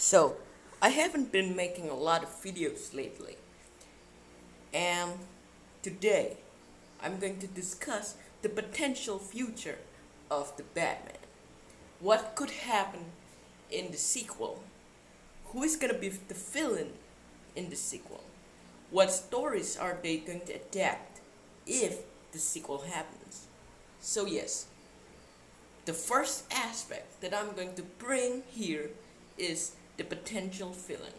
So, I haven't been making a lot of videos lately, and today I'm going to discuss the potential future of the Batman. What could happen in the sequel? Who is gonna be the villain in the sequel? What stories are they going to adapt if the sequel happens? So, yes, the first aspect that I'm going to bring here is the potential villain.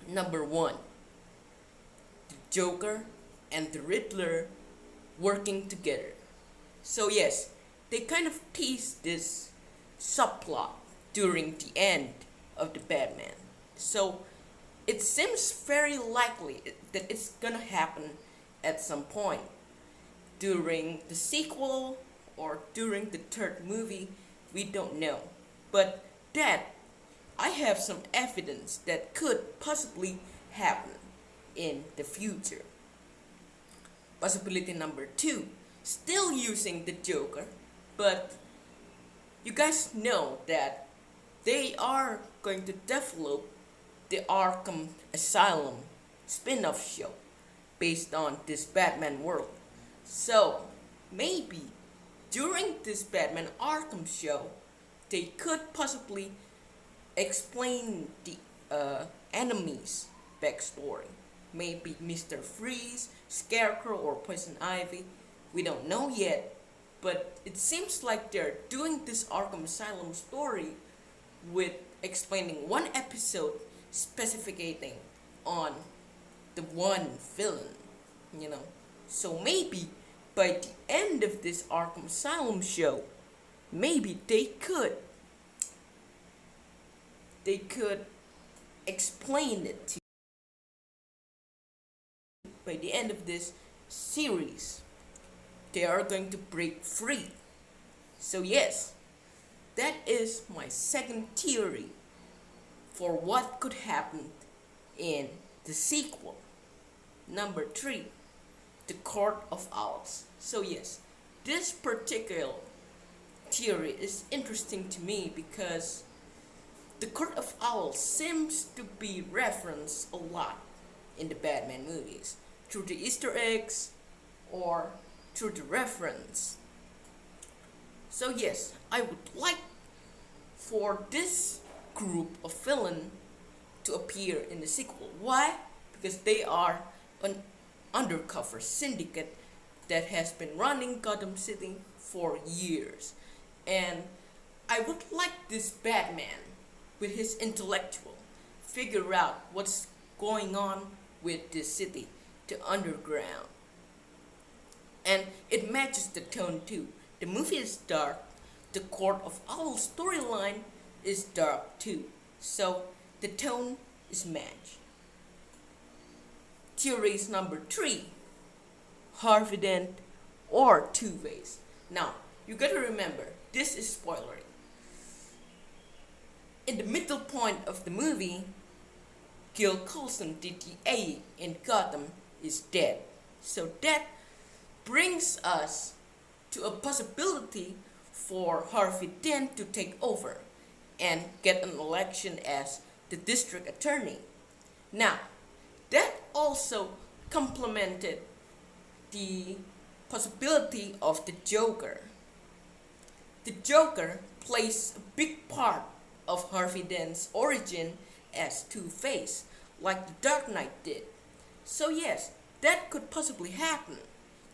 Number one, the Joker and the Riddler working together. So, yes, they kind of tease this subplot during the end of the Batman. So, it seems very likely that it's gonna happen at some point during the sequel or during the third movie. We don't know, but that I have some evidence that could possibly happen in the future. Possibility number two, still using the Joker, but you guys know that they are going to develop the Arkham Asylum spin-off show based on this Batman world. So maybe during this Batman Arkham show, they could possibly explain the enemy's backstory. Maybe Mr. Freeze, Scarecrow, or Poison Ivy. We don't know yet, but it seems like they're doing this Arkham Asylum story with explaining one episode specificating on the one villain, you know. So maybe by the end of this Arkham Asylum show, maybe they could explain it to you. By the end of this series, they are going to break free. So yes, that is my second theory for what could happen in the sequel. Number three, the Court of Owls. So yes, this particular theory is interesting to me because the Court of Owls seems to be referenced a lot in the Batman movies through the Easter eggs or through the reference. So yes, I would like for this group of villain to appear in the sequel. Why? Because they are an undercover syndicate that has been running Gotham City for years. And I would like this Batman, with his intellectual, figure out what's going on with this city, the underground. And it matches the tone too. The movie is dark, the Court of Owls storyline is dark too. So the tone is matched. Theories number three, Harvey Dent or Two-Face. Now, you gotta remember, this is spoilery. In the middle point of the movie, Gil Coulson, DTA in Gotham, is dead. So that brings us to a possibility for Harvey Dent to take over and get an election as the district attorney. Now, that also complemented the possibility of the Joker. The Joker plays a big part of Harvey Dent's origin as Two-Face, like the Dark Knight did. So yes, that could possibly happen.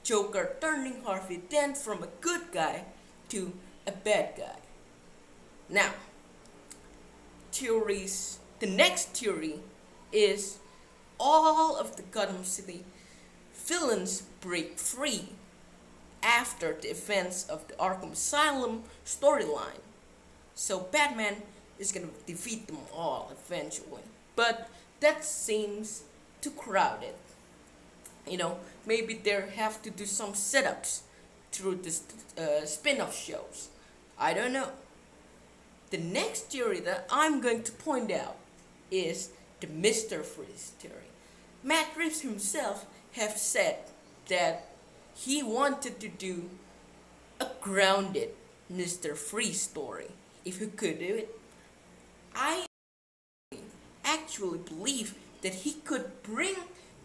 Joker turning Harvey Dent from a good guy to a bad guy. Now, theories. The next theory is all of the Gotham City villains break free after the events of the Arkham Asylum storyline. So Batman is gonna defeat them all eventually. But that seems too crowded. You know, maybe they have to do some setups through this spin-off shows. I don't know. The next theory that I'm going to point out is the Mr. Freeze theory. Matt Reeves himself have said that he wanted to do a grounded Mr. Freeze story if he could do it. I actually believe that he could bring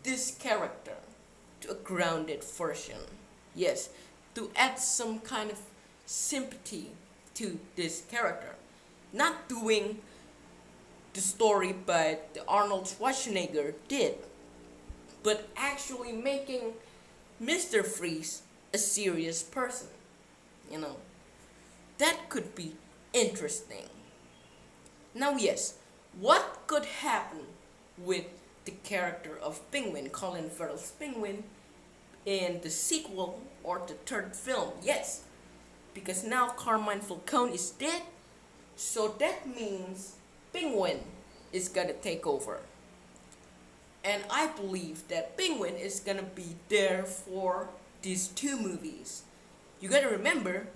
this character to a grounded version. Yes, to add some kind of sympathy to this character. Not doing the story but the Arnold Schwarzenegger did, but actually making Mr. Freeze a serious person. You know, that could be interesting. Now, yes, what could happen with the character of Penguin, Colin Farrell's Penguin, in the sequel or the third film? Yes, because now Carmine Falcone is dead, so that means Penguin is gonna take over. And I believe that Penguin is gonna be there for these two movies. You gotta remember,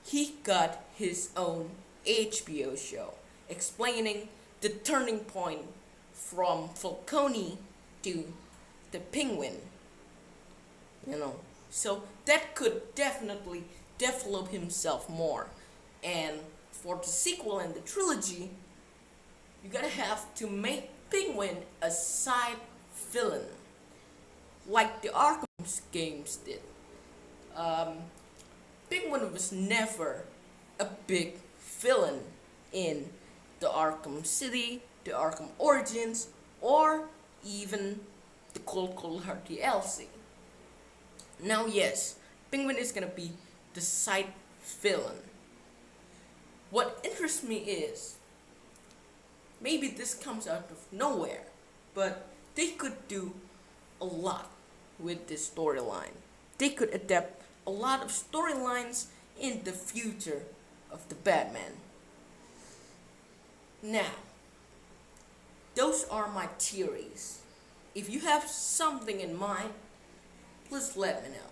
he got his own HBO show explaining the turning point from Falcone to the Penguin. You know, so that could definitely develop himself more. And for the sequel and the trilogy, you gotta have to make Penguin a side villain, like the Arkham games did. Penguin was never a big villain in the Arkham City, the Arkham Origins, or even the Cold Hard DLC. Now, yes, Penguin is gonna be the side villain. What interests me is, maybe this comes out of nowhere, but they could do a lot with this storyline. They could adapt a lot of storylines in the future of the Batman. Now, those are my theories. If you have something in mind, please let me know.